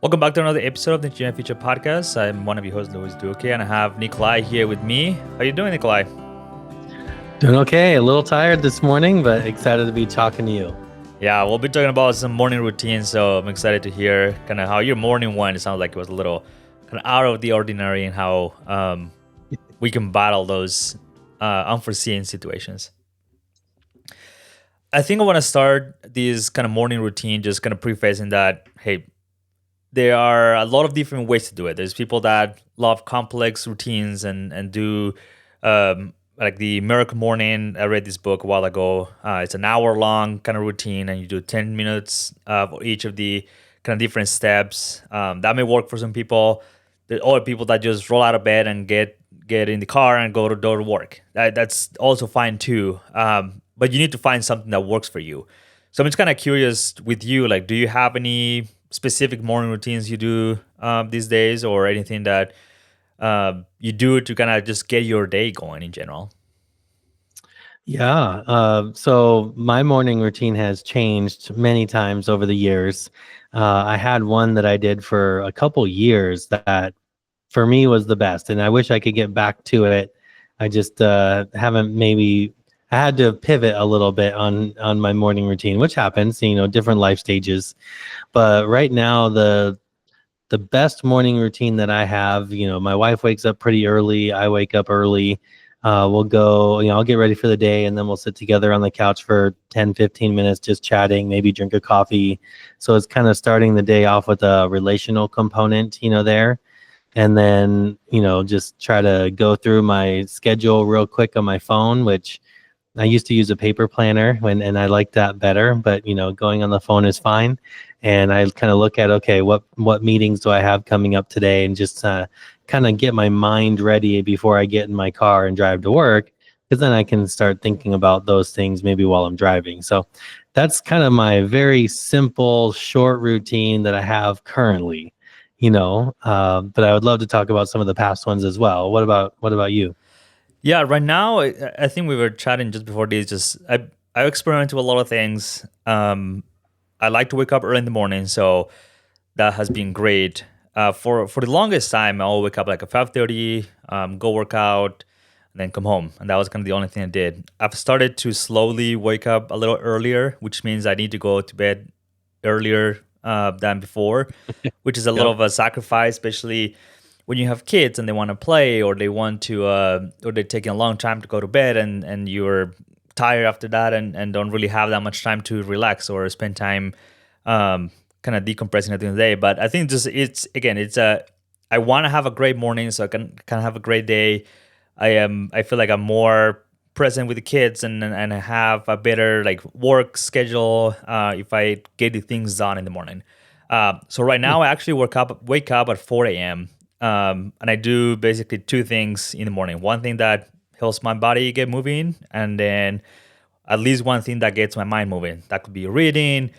Welcome back to another episode of the GM Future Podcast. I'm one of your hosts, Louis Duque, and I have Nicolai here with me. How you doing, Nicolai? Doing okay. A little tired this morning, but excited to be talking to you. Yeah, we'll be talking about some morning routines, so I'm excited to hear kind of how your morning went. It sounds like it was a little kind of out of the ordinary and how we can battle those unforeseen situations. I think I want to start this kind of morning routine just kind of prefacing that, hey, there are a lot of different ways to do it. There's people that love complex routines and do like the Miracle Morning. I read this book a while ago. It's an hour long kind of routine, and you do 10 minutes of each of the kind of different steps. That may work for some people. There are other people that just roll out of bed and get in the car and go to door to work. That's also fine too. But you need to find something that works for you. So I'm just kind of curious with you, like, do you have any specific morning routines you do these days, or anything that you do to kind of just get your day going in general? Yeah. So my morning routine has changed many times over the years. I had one that I did for a couple years that for me was the best, and I wish I could get back to it. I just haven't. Maybe I had to pivot a little bit on my morning routine, which happens, different life stages. But right now, the best morning routine that I have, my wife wakes up pretty early. I wake up early. We'll go, I'll get ready for the day, and then we'll sit together on the couch for 10, 15 minutes, just chatting, maybe drink a coffee. So it's kind of starting the day off with a relational component, there. And then, just try to go through my schedule real quick on my phone, which I used to use a paper planner and I like that better, but going on the phone is fine. And I kind of look at, okay, what meetings do I have coming up today, and just kind of get my mind ready before I get in my car and drive to work, because then I can start thinking about those things maybe while I'm driving. So that's kind of my very simple, short routine that I have currently. But I would love to talk about some of the past ones as well. What about you? Yeah, right now I think we were chatting just before this. Just I experiment with a lot of things. I like to wake up early in the morning, so that has been great. For the longest time, I always wake up like at 5:30, go work out, and then come home, and that was kind of the only thing I did. I've started to slowly wake up a little earlier, which means I need to go to bed earlier than before, which is a little Yep. of a sacrifice, especially when you have kids and they want to play, or they want to or they're taking a long time to go to bed, and you're tired after that, and don't really have that much time to relax or spend time kind of decompressing at the end of the day. But I think just it's a I want to have a great morning so I can have a great day. I feel like I'm more present with the kids, and I have a better like work schedule if I get the things done in the morning. So right now I actually wake up at 4 a.m. And I do basically two things in the morning. One thing that helps my body get moving, and then at least one thing that gets my mind moving. That could be reading.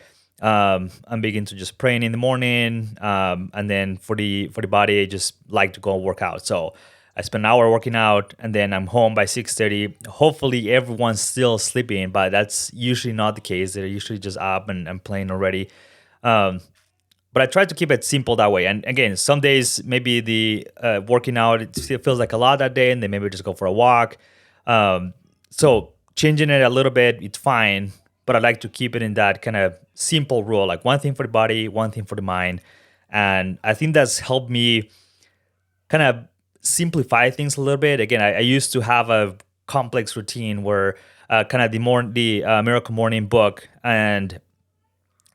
I'm begin to just praying in the morning, and then for the body, I just like to go work out. So I spend an hour working out, and then I'm home by 6:30. Hopefully, everyone's still sleeping, but that's usually not the case. They're usually just up and playing already. Um, but I try to keep it simple that way. And again, some days maybe the working out it still feels like a lot that day, and then maybe just go for a walk. So changing it a little bit, it's fine. But I like to keep it in that kind of simple rule, like one thing for the body, one thing for the mind, and I think that's helped me kind of simplify things a little bit. Again, I used to have a complex routine where kind of the Miracle Morning book, and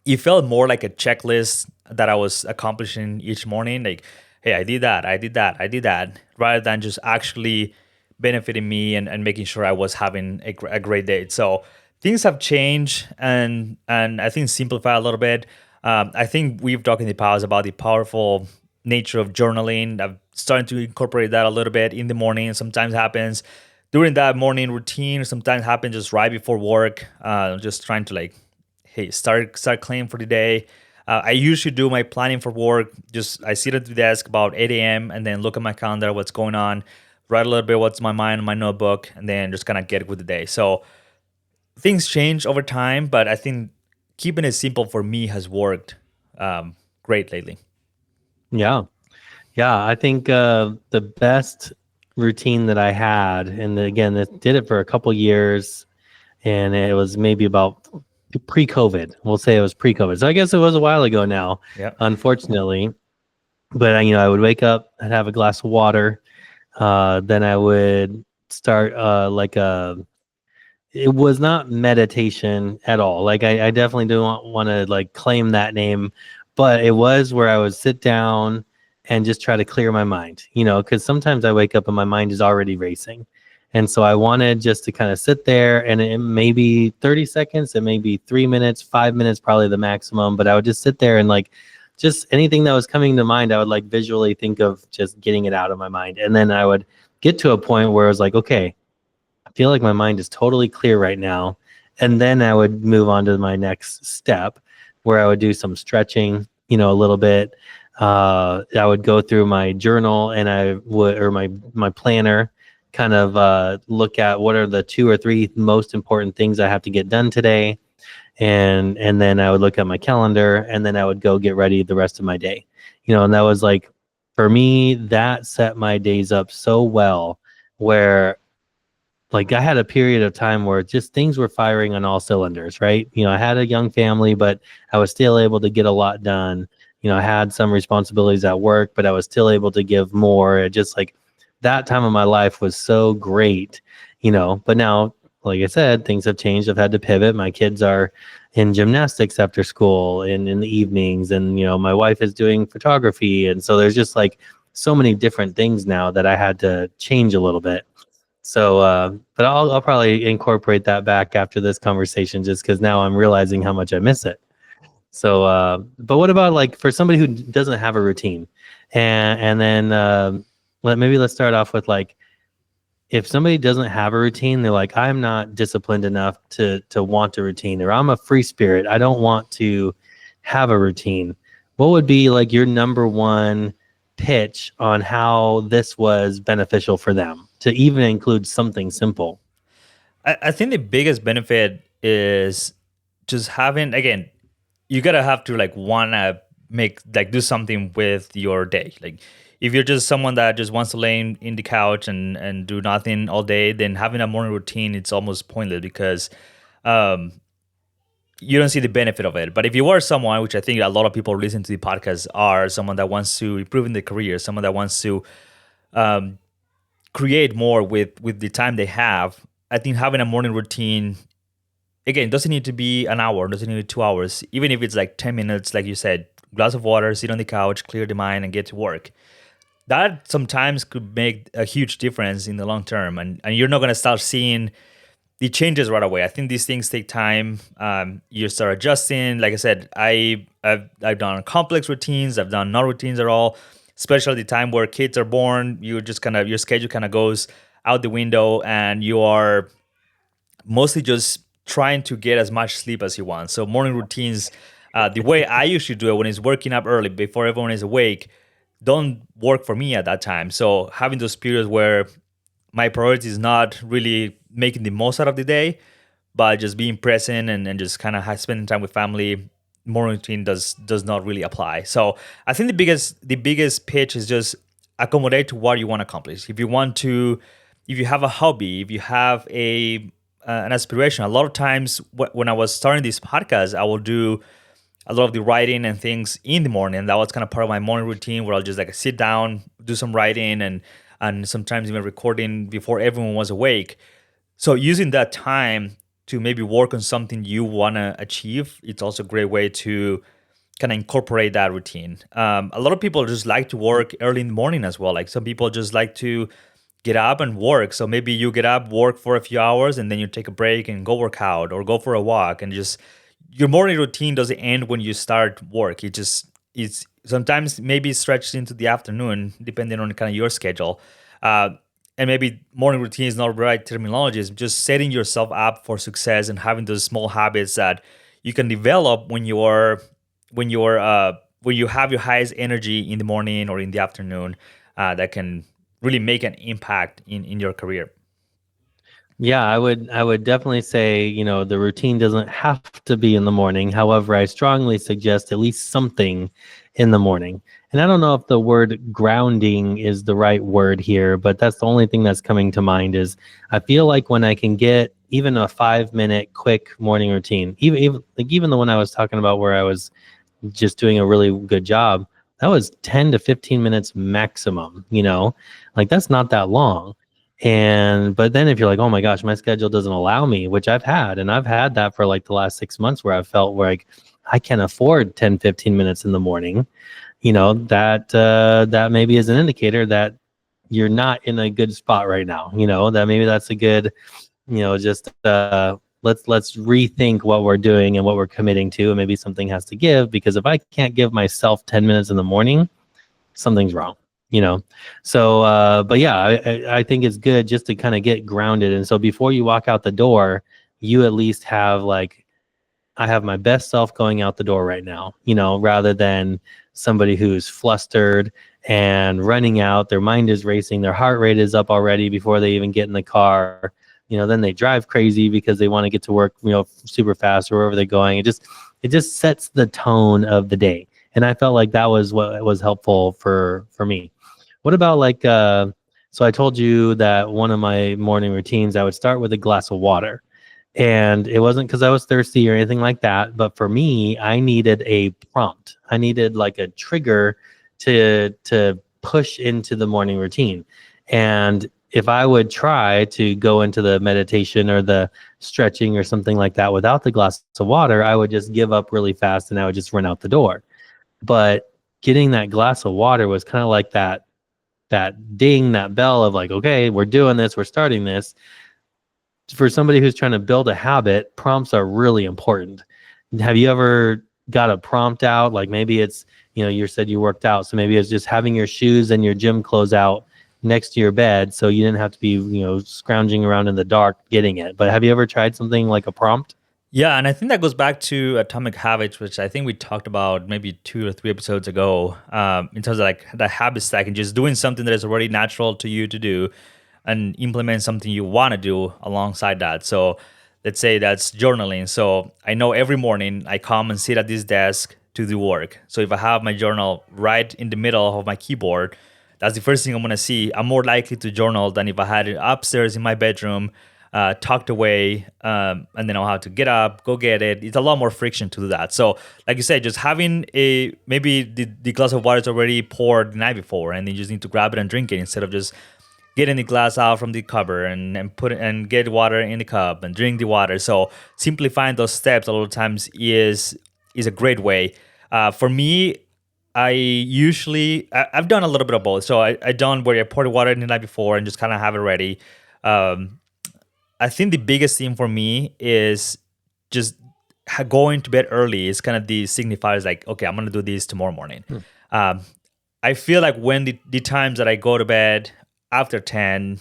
it felt more like a checklist that I was accomplishing each morning. Like, hey, I did that, I did that, I did that, rather than just actually benefiting me and making sure I was having a great day. So things have changed, and I think simplify a little bit. I think we've talked in the past about the powerful nature of journaling. I'm starting to incorporate that a little bit in the morning. Sometimes happens during that morning routine. Sometimes happens just right before work. Just trying to like, hey, start cleaning for the day. I usually do my planning for work. Just I sit at the desk about 8 a.m. and then look at my calendar, what's going on, write a little bit what's in my mind in my notebook, and then just kind of get with the day. So things change over time, but I think keeping it simple for me has worked great lately. Yeah. Yeah. I think the best routine that I had, and again, it did it for a couple years, and it was maybe about pre-COVID. We'll say it was pre-COVID. So I guess it was a while ago now, Yeah. unfortunately. But I would wake up, I'd have a glass of water, then I would start like a it was not meditation at all. Like I definitely don't want to like claim that name, but it was where I would sit down and just try to clear my mind, because sometimes I wake up and my mind is already racing. And so I wanted just to kind of sit there, and it may be 30 seconds, it may be 3 minutes, 5 minutes, probably the maximum, but I would just sit there and like just anything that was coming to mind, I would like visually think of just getting it out of my mind. And then I would get to a point where I was like, okay, I feel like my mind is totally clear right now. And then I would move on to my next step where I would do some stretching, a little bit. I would go through my journal and or my planner, kind of look at what are the two or three most important things I have to get done today. And then I would look at my calendar, and then I would go get ready the rest of my day. And that was like, for me, that set my days up so well, where like I had a period of time where just things were firing on all cylinders, right? I had a young family, but I was still able to get a lot done. I had some responsibilities at work, but I was still able to give more. It just like that time of my life was so great. But now, like I said, things have changed. I've had to pivot. My kids are in gymnastics after school and in the evenings, and my wife is doing photography. And so there's just like so many different things now that I had to change a little bit. So, but I'll probably incorporate that back after this conversation, just because now I'm realizing how much I miss it. So, but what about like for somebody who doesn't have a routine, and then let's start off with like, if somebody doesn't have a routine, they're like, I'm not disciplined enough to want a routine, or I'm a free spirit, I don't want to have a routine. What would be like your number one pitch on how this was beneficial for them to even include something simple? I think the biggest benefit is just having, again, you gotta have to like wanna make like do something with your day. Like if you're just someone that just wants to lay in the couch and do nothing all day, then having a morning routine it's almost pointless because um you don't see the benefit of it. But if you are someone, which I think a lot of people listen to the podcast are someone that wants to improve in their career, someone that wants to um, create more with the time they have, I think having a morning routine again doesn't need to be an hour, doesn't need 2 hours, even if it's like 10 minutes, like you said, glass of water, sit on the couch, clear the mind, and get to work. That sometimes could make a huge difference in the long term, and you're not going to start seeing the changes right away. I think these things take time. You start adjusting. Like I said, I've done complex routines. I've done no routines at all. Especially the time where kids are born, you just kind of your schedule kind of goes out the window, and you are mostly just trying to get as much sleep as you want. So morning routines, the way I usually do it when it's working up early before everyone is awake, don't work for me at that time. So having those periods where my priority is not really making the most out of the day, but just being present and just kind of spending time with family. Morning routine does not really apply. So I think the biggest pitch is just accommodate to what you want to accomplish. If you have a hobby, if you have an aspiration. A lot of times when I was starting this podcast, I will do a lot of the writing and things in the morning. That was kind of part of my morning routine where I'll just like sit down, do some writing and sometimes even recording before everyone was awake. So using that time to maybe work on something you want to achieve, it's also a great way to kind of incorporate that routine. A lot of people just like to work early in the morning as well. Like some people just like to get up and work. So maybe you get up, work for a few hours, and then you take a break and go work out or go for a walk, and just your morning routine doesn't end when you start work. It's sometimes maybe stretched into the afternoon, depending on kind of your schedule. Uh, and maybe morning routine is not the right terminology. It's just setting yourself up for success and having those small habits that you can develop when you have your highest energy in the morning or in the afternoon. That can really make an impact in your career. Yeah, I would definitely say, the routine doesn't have to be in the morning. However, I strongly suggest at least something in the morning. And I don't know if the word grounding is the right word here, but that's the only thing that's coming to mind is I feel like when I can get even a 5 minute quick morning routine, even the one I was talking about where I was just doing a really good job, that was 10 to 15 minutes maximum, like that's not that long. And but then if you're like, oh my gosh, my schedule doesn't allow me, which I've had that for like the last 6 months where I've felt like I can afford 10, 15 minutes in the morning, that maybe is an indicator that you're not in a good spot right now, that maybe that's a good, just let's rethink what we're doing and what we're committing to, and maybe something has to give, because if I can't give myself 10 minutes in the morning, something's wrong, so but yeah, I think it's good just to kind of get grounded. And so before you walk out the door, you at least have like, I have my best self going out the door right now, rather than somebody who's flustered and running out, their mind is racing, their heart rate is up already before they even get in the car. Then they drive crazy because they want to get to work, super fast or wherever they're going. It just sets the tone of the day. And I felt like that was what was helpful for me. What about like so I told you that one of my morning routines, I would start with a glass of water. And it wasn't because I was thirsty or anything like that. But for me, I needed a prompt. I needed like a trigger to push into the morning routine. And if I would try to go into the meditation or the stretching or something like that without the glass of water, I would just give up really fast and I would just run out the door. But getting that glass of water was kind of like that ding, that bell of like, okay, we're doing this, we're starting this. For somebody who's trying to build a habit, prompts are really important. Have you ever got a prompt out? Like maybe it's, you said you worked out, so maybe it's just having your shoes and your gym clothes out next to your bed so you didn't have to be, scrounging around in the dark getting it. But have you ever tried something like a prompt? Yeah, and I think that goes back to Atomic Habits, which I think we talked about maybe 2 or 3 episodes ago, in terms of like the habit stack and just doing something that is already natural to you to do and implement something you want to do alongside that. So let's say that's journaling. So I know every morning I come and sit at this desk to do work. So if I have my journal right in the middle of my keyboard, that's the first thing I'm gonna see. I'm more likely to journal than if I had it upstairs in my bedroom, tucked away, and then I'll have to get up, go get it. It's a lot more friction to do that. So, like you said, just having maybe the glass of water is already poured the night before, and then you just need to grab it and drink it instead of just getting the glass out from the cupboard and put it and get water in the cup and drink the water. So simplifying those steps a lot of times is a great way. For me, I've done a little bit of both. So I done where I pour the water in the night before and just kind of have it ready. Um, I think the biggest thing for me is just going to bed early is kind of the signifiers like, okay, I'm going to do this tomorrow morning. Um, I feel like when the times that I go to bed after 10,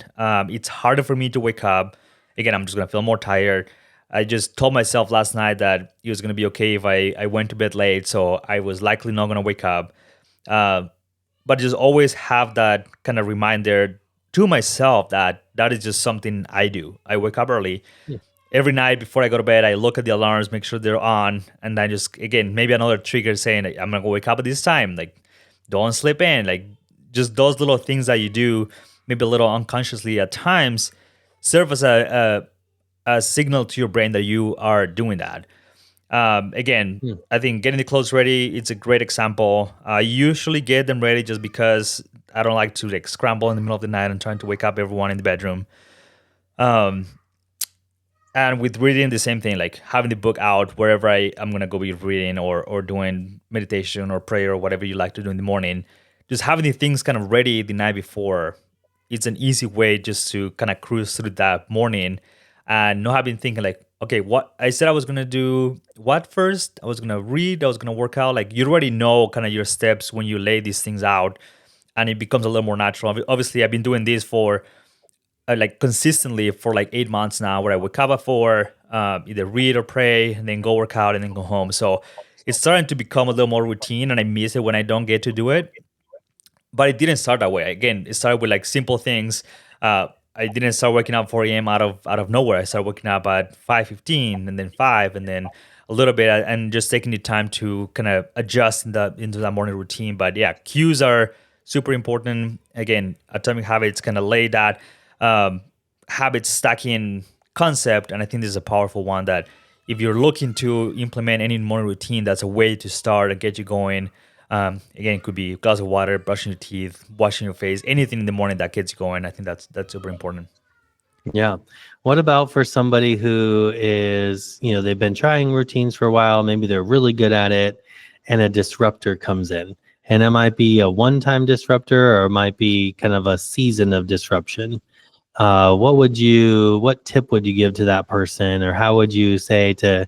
it's harder for me to wake up. Again, I'm just going to feel more tired. I just told myself last night that it was going to be okay if I went to bed late. So I was likely not going to wake up. Uh, but just always have that kind of reminder to myself that that is just something I do. I wake up early. Yeah. Every night before I go to bed, I look at the alarms, make sure they're on, and then just again maybe another trigger saying like, I'm gonna go wake up at this time. Like, don't slip in. Like, just those little things that you do, maybe a little unconsciously at times, serve as a signal to your brain that you are doing that. Again, Hmm. I think getting the clothes ready, it's a great example. I usually get them ready just because I don't like to like scramble in the middle of the night and trying to wake up everyone in the bedroom. Um, and with reading, the same thing, like having the book out wherever I'm gonna go be reading or doing meditation or prayer or whatever you like to do in the morning. Just having the things kind of ready the night before, it's an easy way just to kind of cruise through that morning and not having thinking like, okay, what I said I was gonna do what first? I was gonna read, I was gonna work out. Like you already know kind of your steps when you lay these things out and it becomes a little more natural. Obviously, I've been doing this for like consistently for like 8 months now, where I wake up at 4, either read or pray, and then go work out and then go home. So it's starting to become a little more routine, and I miss it when I don't get to do it. But it didn't start that way. Again, it started with like simple things. I didn't start waking up 4 a.m. out of nowhere. I started waking up at 5:15, and then 5, and then a little bit and just taking the time to kind of adjust into that morning routine. But yeah, cues are super important. Again, Atomic Habits kind of lay that um, habit stacking concept, and I think this is a powerful one that if you're looking to implement any morning routine, that's a way to start and get you going. Again, it could be a glass of water, brushing your teeth, washing your face, anything in the morning that gets you going. I think that's super important. Yeah. What about for somebody who is, they've been trying routines for a while, maybe they're really good at it, and a disruptor comes in? And it might be a one-time disruptor, or it might be kind of a season of disruption. What tip would you give to that person, or how would you say to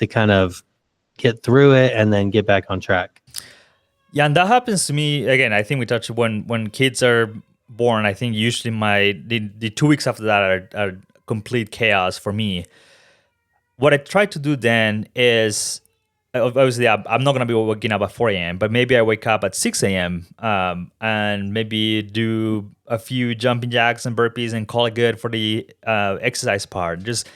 kind of get through it and then get back on track? Yeah, and that happens to me again. I think we touched when kids are born. I think usually the 2 weeks after that are complete chaos for me. What I try to do then is obviously I'm not gonna be waking up at 4 a.m., but maybe I wake up at 6 a.m. And maybe do a few jumping jacks and burpees and call it good for the exercise part. Just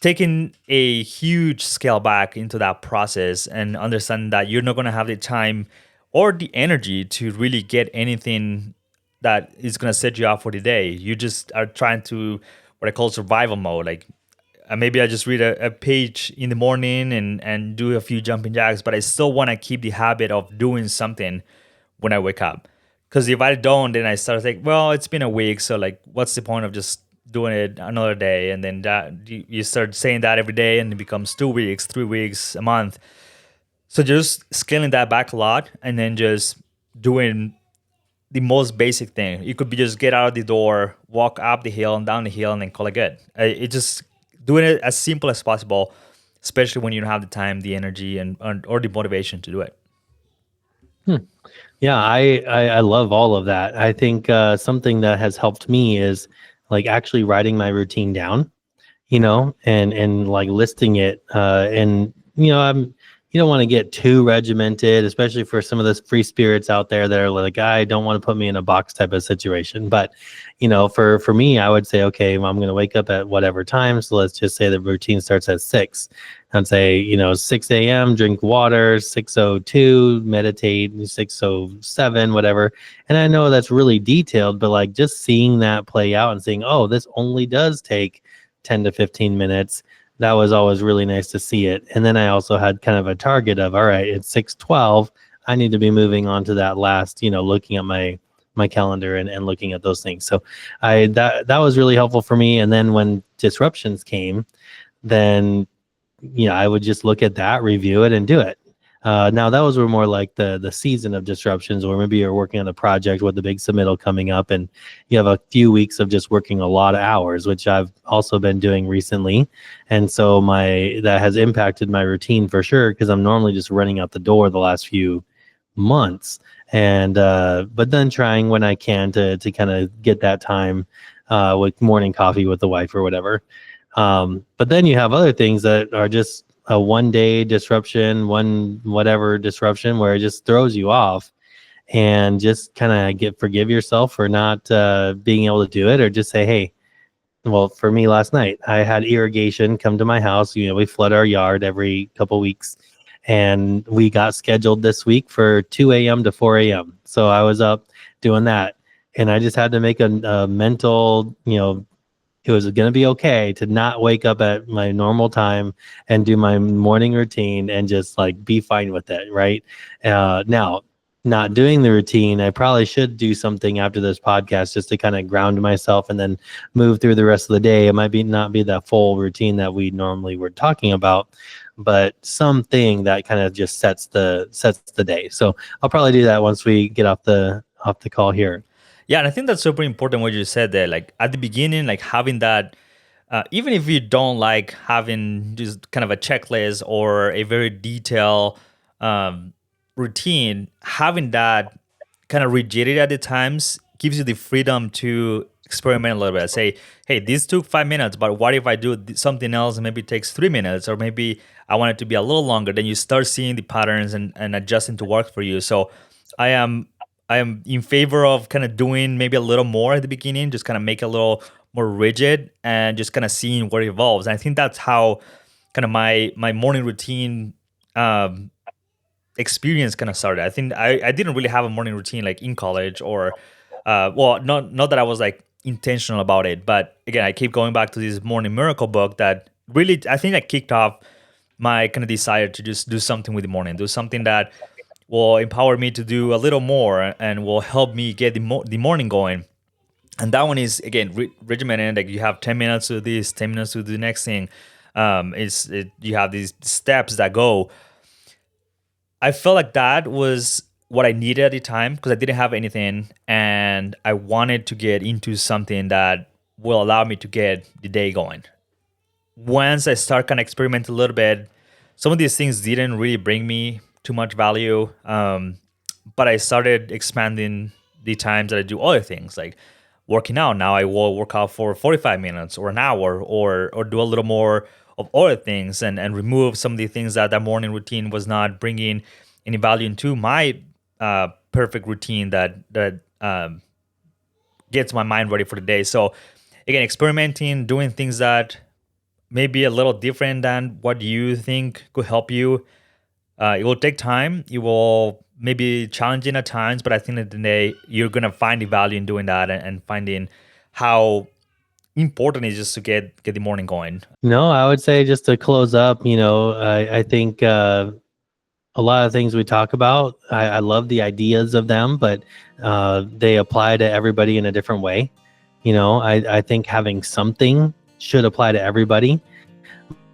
taking a huge scale back into that process and understanding that you're not going to have the time or the energy to really get anything that is going to set you up for the day. You just are trying to what I call survival mode. Like maybe I just read a page in the morning and do a few jumping jacks, but I still want to keep the habit of doing something when I wake up. Because if I don't, then I start to think, well, it's been a week, so like, what's the point of just doing it another day? And then that you start saying that every day, and it becomes 2 weeks, 3 weeks, a month. So just scaling that back a lot, and then just doing the most basic thing. It could be just get out of the door, walk up the hill and down the hill, and then call it good. It just doing it as simple as possible, especially when you don't have the time, the energy, and or the motivation to do it. Yeah, I love all of that. I think something that has helped me is like actually writing my routine down, and like listing it. And you don't want to get too regimented, especially for some of those free spirits out there that are like, I don't want to put me in a box type of situation. But for me, I would say, okay, well, I'm going to wake up at whatever time. So let's just say the routine starts at 6. I'd say 6 a.m. drink water, 6:02 meditate, 6:07 whatever. And I know that's really detailed, but like just seeing that play out and seeing, oh, this only does take 10 to 15 minutes. That was always really nice to see it. And then I also had kind of a target of, all right, it's 6:12. I need to be moving on to that last, looking at my calendar and looking at those things. So that was really helpful for me. And then when disruptions came, then I would just look at that, review it, and do it. Now those were more like the season of disruptions, or maybe you're working on a project with the big submittal coming up, and you have a few weeks of just working a lot of hours, which I've also been doing recently, and so that has impacted my routine for sure, because I'm normally just running out the door the last few months, and but then trying when I can to kind of get that time with morning coffee with the wife or whatever. But then you have other things that are just a 1 day disruption, one whatever disruption, where it just throws you off, and just kind of forgive yourself for not being able to do it, or just say, hey, well, for me last night, I had irrigation come to my house. We flood our yard every couple weeks, and we got scheduled this week for 2 a.m. to 4 a.m. So I was up doing that, and I just had to make a mental, it was going to be okay to not wake up at my normal time and do my morning routine and just like be fine with it. Right. Now, not doing the routine, I probably should do something after this podcast just to kind of ground myself and then move through the rest of the day. It might not be that full routine that we normally were talking about, but something that kind of just sets the day. So I'll probably do that once we get off the call here. Yeah, and I think that's super important what you said there. Like at the beginning, like having that, even if you don't like having just kind of a checklist or a very detailed um, routine, having that kind of rigidity at the times gives you the freedom to experiment a little bit. Say, hey, this took 5 minutes, but what if I do something else and maybe it takes 3 minutes, or maybe I want it to be a little longer? Then you start seeing the patterns and adjusting to work for you. So I am I am in favor of kind of doing maybe a little more at the beginning, just kind of make it a little more rigid and just kind of seeing where it evolves. And I think that's how kind of my morning routine um, experience kind of started. I think I didn't really have a morning routine like in college or well, not that I was like intentional about it, but again, I keep going back to this morning miracle book that really I think that kicked off my kind of desire to just do something with the morning, do something that will empower me to do a little more and will help me get the morning going. And that one is again regimented. Like you have 10 minutes to this, 10 minutes to the next thing. You have these steps that go. I felt like that was what I needed at the time because I didn't have anything, and I wanted to get into something that will allow me to get the day going. Once I start kind of experimenting a little bit, some of these things didn't really bring me too much value. But I started expanding the times that I do other things like working out. Now I will work out for 45 minutes or an hour or do a little more of other things and remove some of the things that morning routine was not bringing any value into my perfect routine that gets my mind ready for the day. So again, experimenting, doing things that may be a little different than what you think could help you. It will take time. It will maybe challenging at times, but I think at the end of the day, you're gonna find the value in doing that and finding how important it is just to get the morning going. No, I would say just to close up, I think a lot of things we talk about, I love the ideas of them, but they apply to everybody in a different way. I think having something should apply to everybody.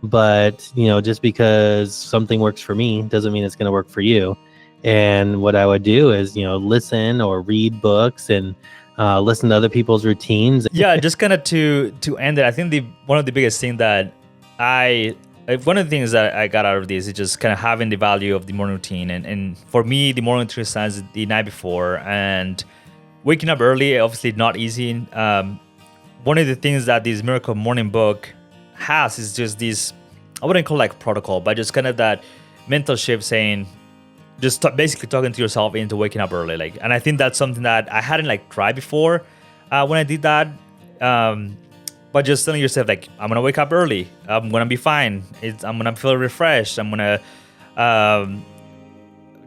But, just because something works for me doesn't mean it's going to work for you. And what I would do is, listen or read books and listen to other people's routines. Yeah, just kind of to end it, I think one of the biggest thing that one of the things that I got out of this is just kind of having the value of the morning routine. And for me, the morning routine starts the night before, and waking up early, obviously not easy. One of the things that this Miracle Morning book has is just this, I wouldn't call it like protocol, but just kind of that mental shift saying, just basically talking to yourself into waking up early. Like, and I think that's something that I hadn't like tried before when I did that. But just telling yourself like, I'm gonna wake up early. I'm gonna be fine. I'm gonna feel refreshed. I'm gonna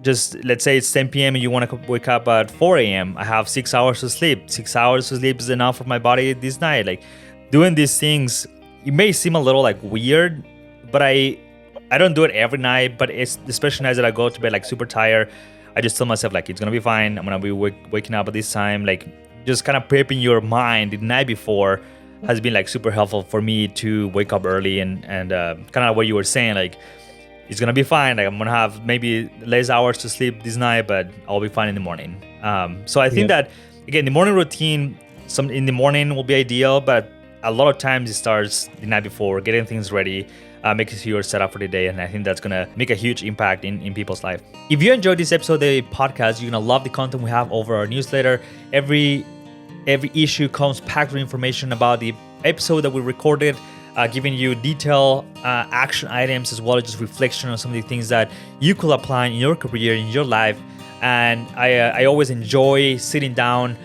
just let's say it's 10 p.m. and you want to wake up at 4 a.m. I have 6 hours to sleep. 6 hours to sleep is enough for my body this night. Like doing these things, it may seem a little like weird, but I don't do it every night. But it's especially nights that I go to bed like super tired. I just tell myself like it's gonna be fine. I'm gonna be waking up at this time. Like just kind of prepping your mind the night before has been like super helpful for me to wake up early and kind of what you were saying, like it's gonna be fine. Like I'm gonna have maybe less hours to sleep this night, but I'll be fine in the morning. So I think that again, the morning routine, some in the morning will be ideal, but a lot of times it starts the night before, getting things ready, making sure you're set up for the day, and I think that's gonna make a huge impact in people's life. If you enjoyed this episode of the podcast, you're gonna love the content we have over our newsletter. Every issue comes packed with information about the episode that we recorded, giving you detailed action items as well as just reflection on some of the things that you could apply in your career, in your life. And I always enjoy sitting down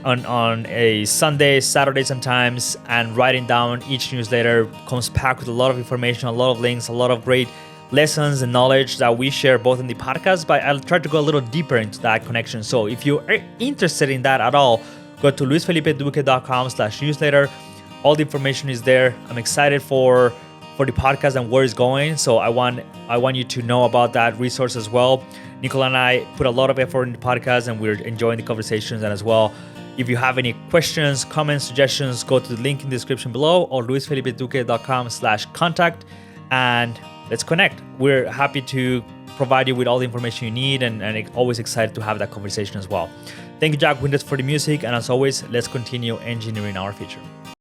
on a Sunday, Saturday sometimes, and writing down each newsletter. Comes packed with a lot of information, a lot of links, a lot of great lessons and knowledge that we share both in the podcast, but I'll try to go a little deeper into that connection. So if you're interested in that at all, go to luisfelipeduque.com/newsletter. All the information is there. I'm excited for the podcast and where it's going. So I want you to know about that resource as well. Nicolai and I put a lot of effort in the podcast and we're enjoying the conversations and as well. If you have any questions, comments, suggestions, go to the link in the description below or luisfelipeduque.com/contact and let's connect. We're happy to provide you with all the information you need and always excited to have that conversation as well. Thank you, Jack Windes, for the music. And as always, let's continue engineering our future.